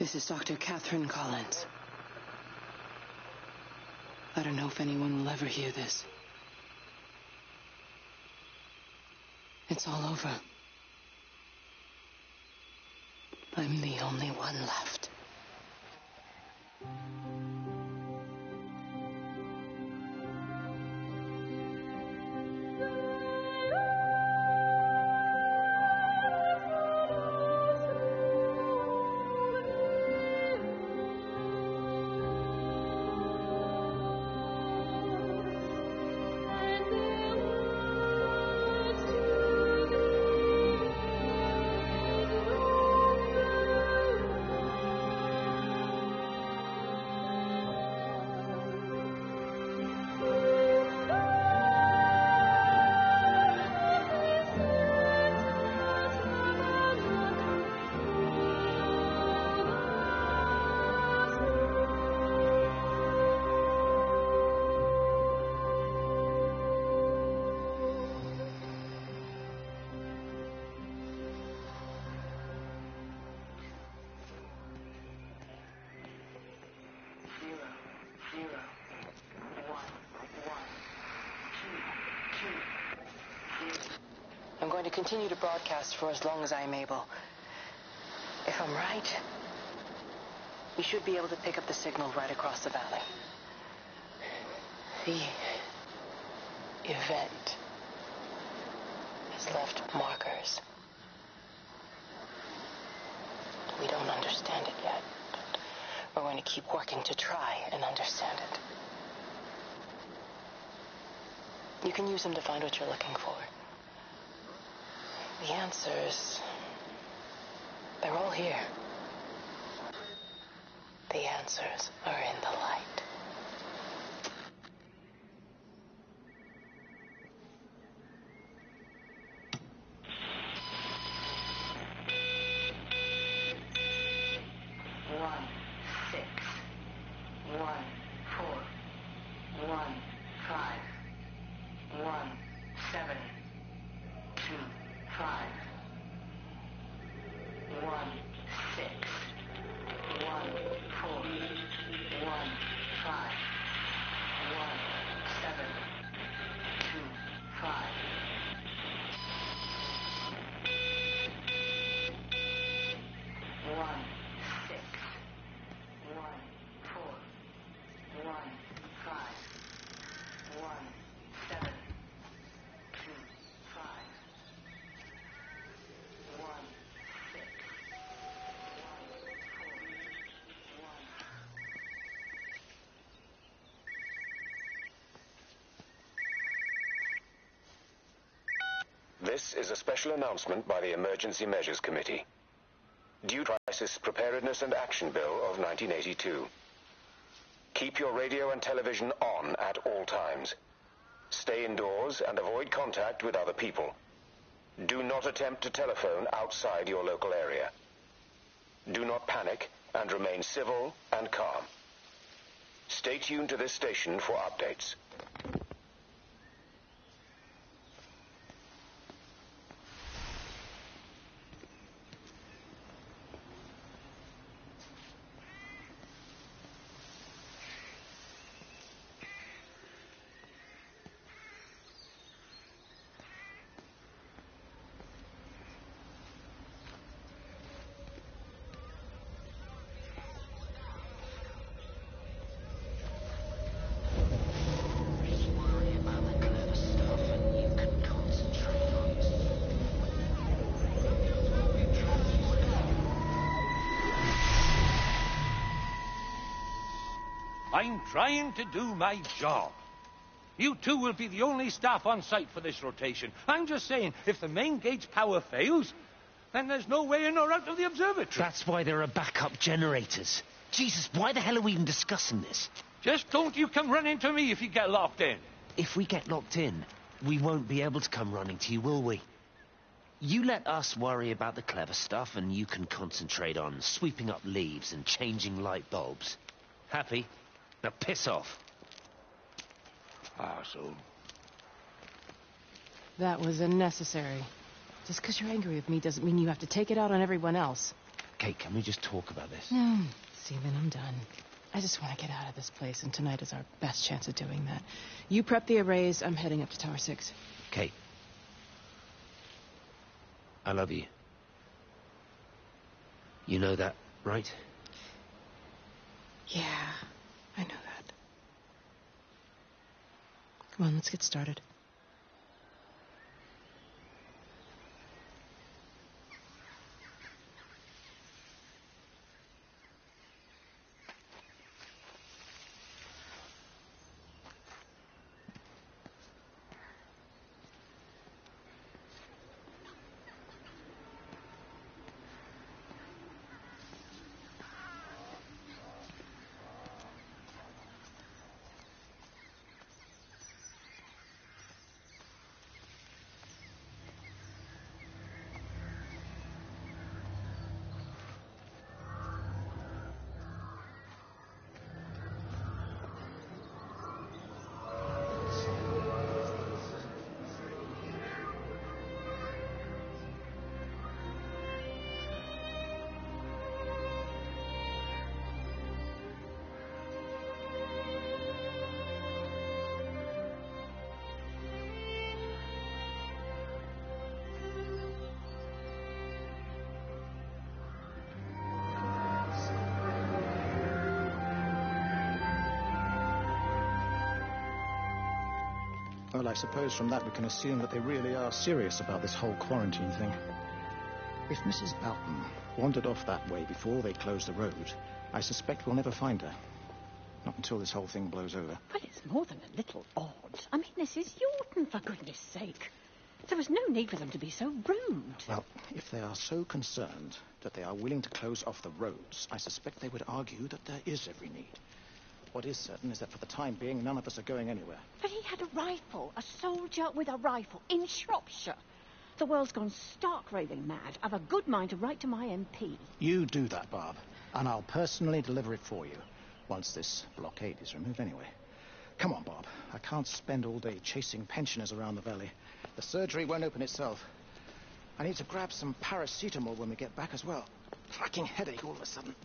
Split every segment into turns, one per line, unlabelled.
This is Dr. Catherine Collins. I don't know if anyone will ever hear this. It's all over. I'm the only one left. I'm going to continue to broadcast for as long as I am able. If I'm right, we should be able to pick up the signal right across the valley. The event has left markers. We don't understand it yet, but we're going to keep working to try and understand it. You can use them to find what you're looking for. The answers, they're all here. The answers are in the light.
This is a special announcement by the Emergency Measures Committee. Due to Crisis Preparedness and Action Bill of 1982. Keep your radio and television on at all times. Stay indoors and avoid contact with other people. Do not attempt to telephone outside your local area. Do not panic and remain civil and calm. Stay tuned to this station for updates.
I'm trying to do my job. You two will be the only staff on site for this rotation. I'm just saying, if the main gate's power fails, then there's no way in or out of the observatory.
That's why there are backup generators. Jesus, why the hell are we even discussing this?
Just don't you come running to me if you get locked in.
If we get locked in, we won't be able to come running to you, will we? You let us worry about the clever stuff, and you can concentrate on sweeping up leaves and changing light bulbs. Happy? Now piss off.
Arsehole.
That was unnecessary. Just because you're angry with me doesn't mean you have to take it out on everyone else.
Kate, can we just talk about this?
No, Stephen, I'm done. I just want to get out of this place, and tonight is our best chance of doing that. You prep the arrays. I'm heading up to Tower 6.
Kate. I love you. You know that, right?
Yeah, I know that. Come on, let's get started.
Well, I suppose from that we can assume that they really are serious about this whole quarantine thing. If Mrs. Boughton wandered off that way before they closed the road, I suspect we'll never find her. Not until this whole thing blows over.
Well, it's more than a little odd. I mean, this is Yorton, for goodness sake. There was no need for them to be so rude.
Well, if they are so concerned that they are willing to close off the roads, I suspect they would argue that there is every need. What is certain is that for the time being, none of us are going anywhere.
But he had a rifle, a soldier with a rifle, in Shropshire. The world's gone stark raving mad. I've a good mind to write to my MP.
You do that, Barb, and I'll personally deliver it for you, once this blockade is removed anyway. Come on, Bob. I can't spend all day chasing pensioners around the valley. The surgery won't open itself. I need to grab some paracetamol when we get back as well. Cracking headache all of a sudden.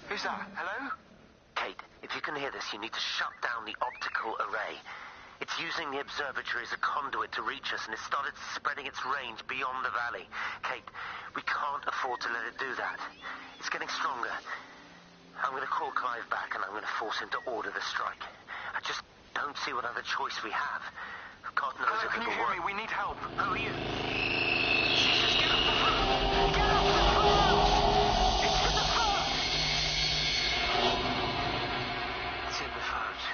Who's that? Hello?
Kate, if you can hear this, you need to shut down the optical array. It's using the observatory as a conduit to reach us, and it's started spreading its range beyond the valley. Kate, we can't afford to let it do that. It's getting stronger. I'm going to call Clive back, and I'm going to force him to order the strike. I just don't see what other choice we have. God knows
Hello,
if
can you
it'll
hear
work.
me? We need help.
Who are you?
Jesus, get off the phone! Get off the phone! It's in the phone!
It's in the phone.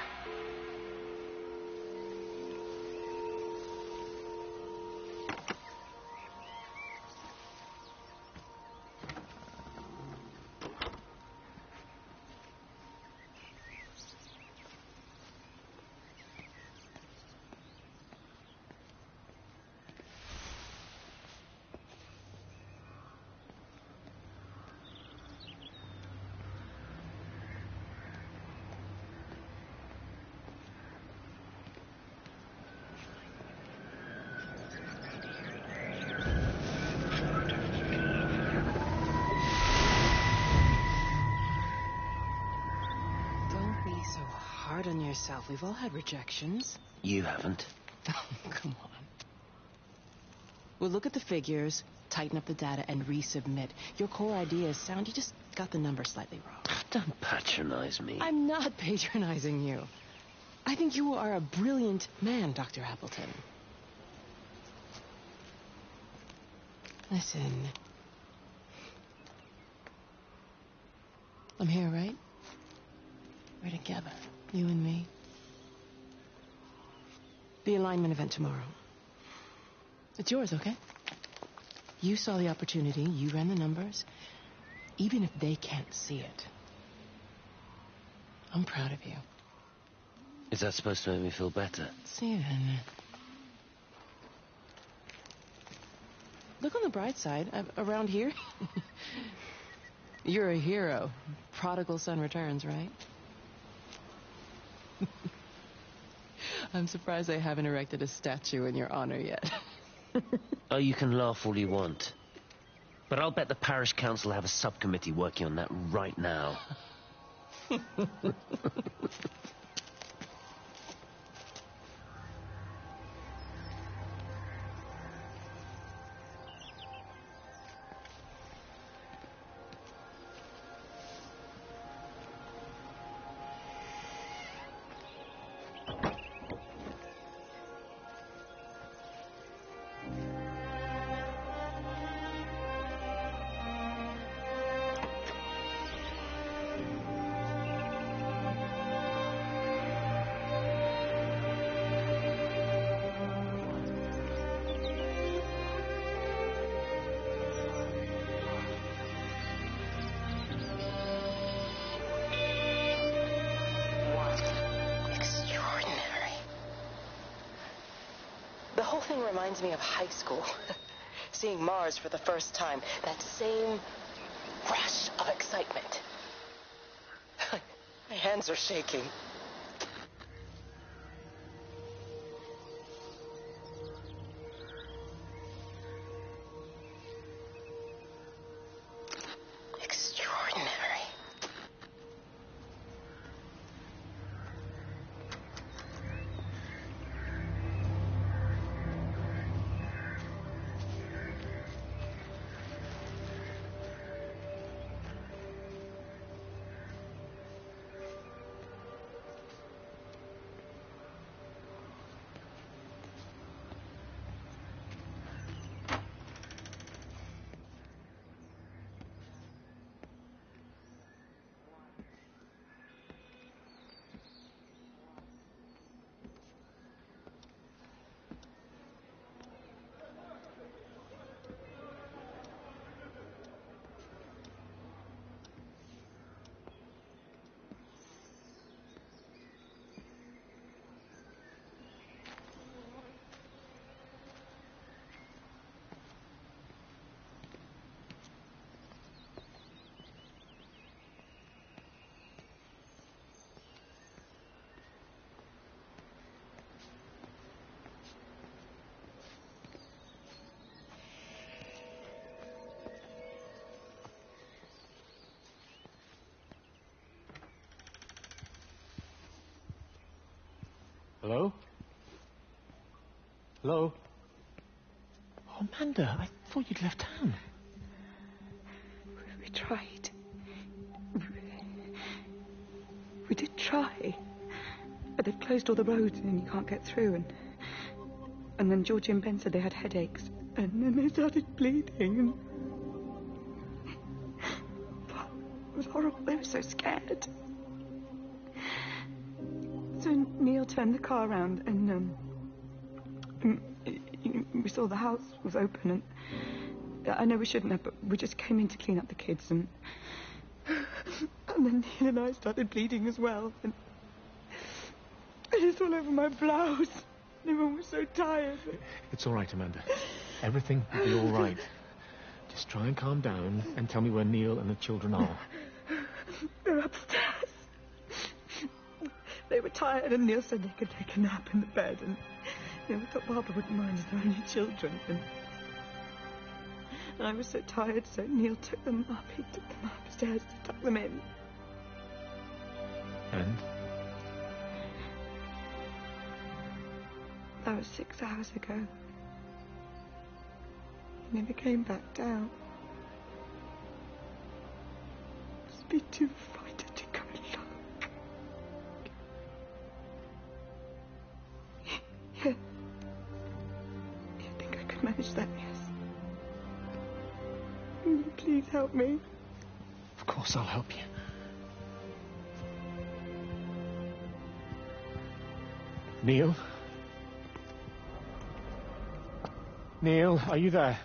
be so hard on yourself. We've all had rejections.
You haven't.
Come on. We'll look at the figures, tighten up the data, and resubmit. Your core idea is sound. You just got the number slightly wrong.
Don't patronize me.
I'm not patronizing you. I think you are a brilliant man, Dr. Appleton. Listen. I'm here, right? We're together, you and me. The alignment event tomorrow. It's yours, okay? You saw the opportunity, you ran the numbers. Even if they can't see it, I'm proud of you.
Is that supposed to make me feel better?
Steven. Look on the bright side. Around here, you're a hero. Prodigal son returns, right? I'm surprised they haven't erected a statue in your honor yet.
Oh, you can laugh all you want. But I'll bet the parish council have a subcommittee working on that right now.
The whole thing reminds me of high school. Seeing Mars for the first time. That same rush of excitement. My hands are shaking. Extraordinary.
Hello? Hello? Oh, Amanda, I thought you'd left town.
We tried. We did try. But they've closed all the roads and you can't get through. And then Georgie and Ben said they had headaches. And then they started bleeding. And it was horrible. They were so scared. So Neil turned the car around and we saw the house was open, and I know we shouldn't have, but we just came in to clean up the kids, and then Neil and I started bleeding as well, and it's all over my blouse. Everyone was so tired.
It's all right, Amanda. Everything will be all right. Just try and calm down and tell me where Neil and the children are.
They're upstairs. They were tired, and Neil said they could take a nap in the bed, and we thought Barbara wouldn't mind as they're only children. And I was so tired, so Neil took them up. He took them upstairs to tuck them in.
And?
That was 6 hours ago. He never came back down. Must be too frightened to go and look. Yeah. I think I could manage that, yes. Will you please help me?
Of course I'll help you. Neil? Neil, are you there?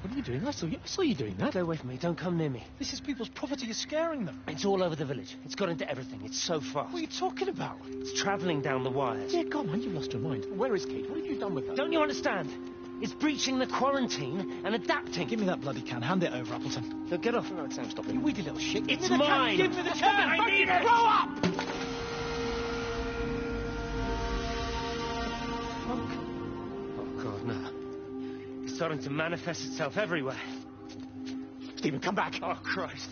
What are you doing? I saw you doing that.
Stay away from me. Don't come near me.
This is people's property. You're scaring them.
It's all over the village. It's got into everything. It's so fast.
What are you talking about?
It's travelling down the wires.
Yeah, God, man, you've lost your mind. Where is Kate? What have you done with her?
Don't you understand? It's breaching the quarantine and adapting.
Give me that bloody can. Hand it over, Appleton.
Look, get off.
No, Sam, stop it. You weedy little shit.
It's mine.
Give me the can.
I need it.
Grow up!
Oh, God, no. It's starting to manifest itself everywhere.
Stephen, come back.
Oh, Christ.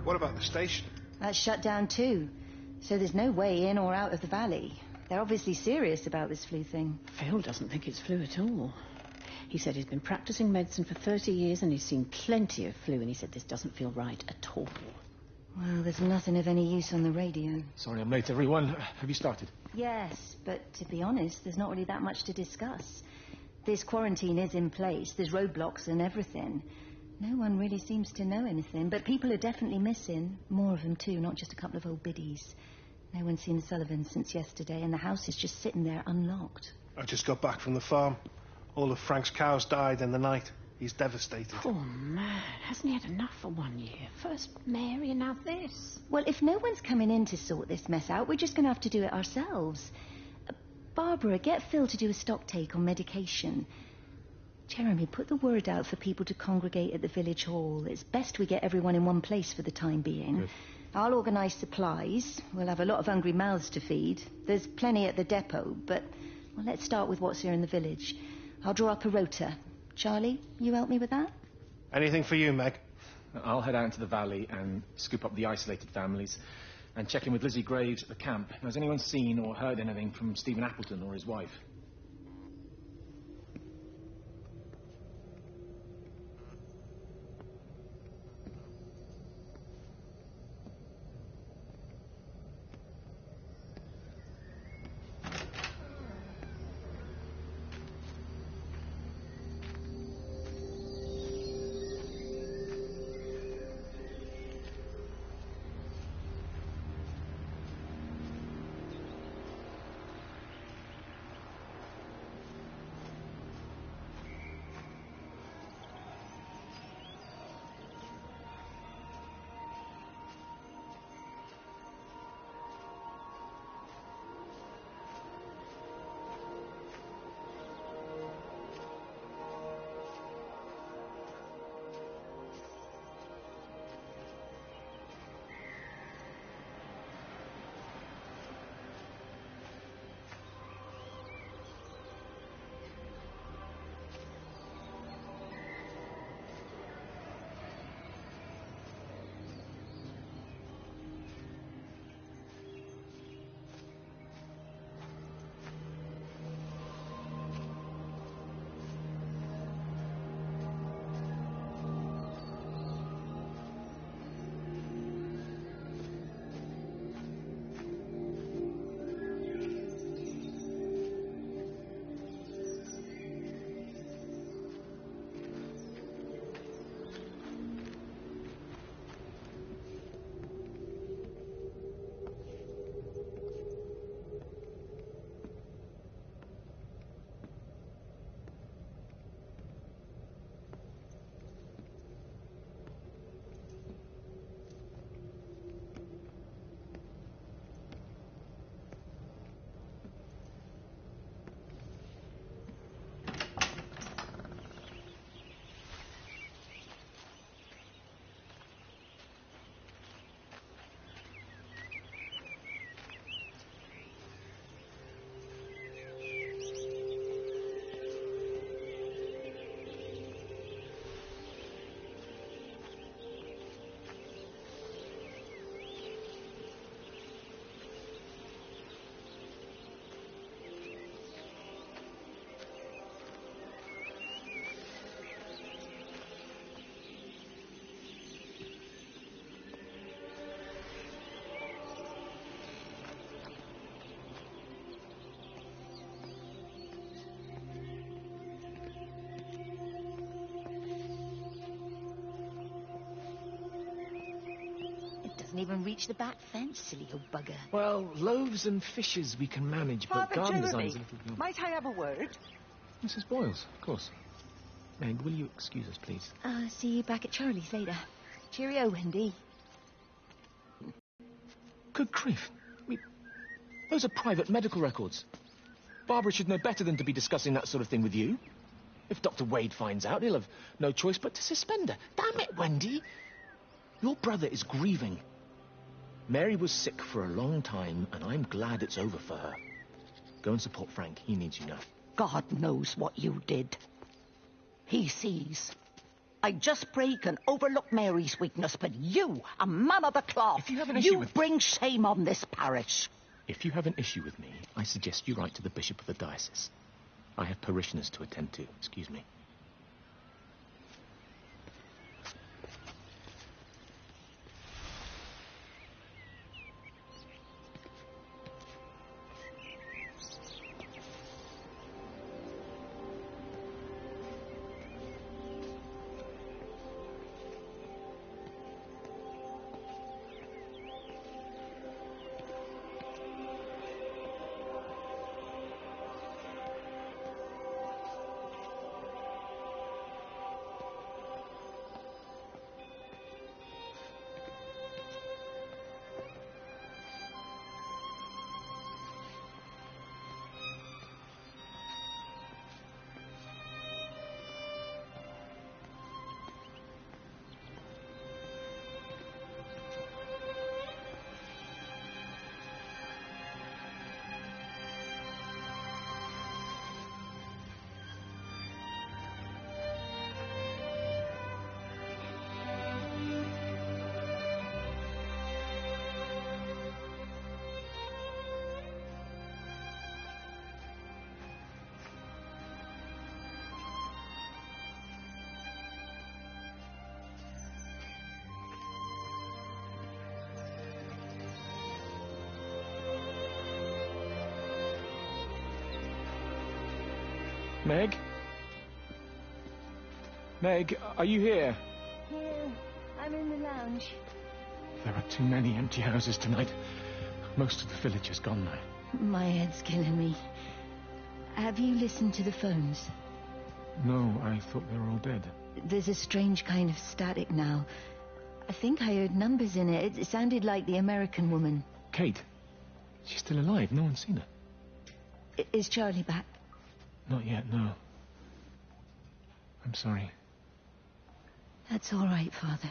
What about the station?
That's shut down too. So there's no way in or out of the valley. They're obviously serious about this flu thing.
Phil doesn't think it's flu at all. He said he's been practicing medicine for 30 years and he's seen plenty of flu, and he said this doesn't feel right at all.
Well, there's nothing of any use on the radio.
Sorry I'm late, everyone. Have you started?
Yes, but to be honest, there's not really that much to discuss. This quarantine is in place. There's roadblocks and everything. No one really seems to know anything, but people are definitely missing. More of them, too, not just a couple of old biddies. No one's seen the Sullivans since yesterday, and the house is just sitting there unlocked.
I just got back from the farm. All of Frank's cows died in the night. He's devastated.
Poor man. Hasn't he had enough for 1 year? First Mary and now this.
Well, if no one's coming in to sort this mess out, we're just going to have to do it ourselves. Barbara, get Phil to do a stock take on medication. Jeremy, put the word out for people to congregate at the village hall. It's best we get everyone in one place for the time being.
Good.
I'll organise supplies. We'll have a lot of hungry mouths to feed. There's plenty at the depot, but Well, let's start with what's here in the village. I'll draw up a rota. Charlie, you help me with that?
Anything for you, Meg?
I'll head out into the valley and scoop up the isolated families and check in with Lizzie Graves at the camp. Has anyone seen or heard anything from Stephen Appleton or his wife?
Doesn't even reach the back fence, silly old bugger.
Well, loaves and fishes we can manage, but
Father
garden
Jeremy,
design's a little...
might I have a word?
Mrs. Boyles, of course. Meg, will you excuse us, please?
See you back at Charlie's later. Cheerio, Wendy.
Good grief. Those are private medical records. Barbara should know better than to be discussing that sort of thing with you. If Dr. Wade finds out, he'll have no choice but to suspend her. Damn it, Wendy! Your brother is grieving. Mary was sick for a long time, and I'm glad it's over for her. Go and support Frank. He needs you now.
God knows what you did. He sees. I just break and overlook Mary's weakness, but you, a man of the cloth,
if you have an issue with...
bring shame on this parish.
If you have an issue with me, I suggest you write to the Bishop of the Diocese. I have parishioners to attend to. Excuse me. Meg? Meg, are you here?
Here, I'm in the lounge.
There are too many empty houses tonight. Most of the village is gone now.
My head's killing me. Have you listened to the phones?
No, I thought they were all dead.
There's a strange kind of static now. I think I heard numbers in it. It sounded like the American woman.
Kate? She's still alive. No one's seen her.
Is Charlie back?
Not yet, no. I'm sorry.
That's all right, Father.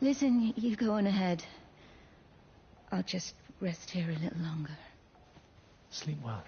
Listen, you go on ahead. I'll just rest here a little longer.
Sleep well.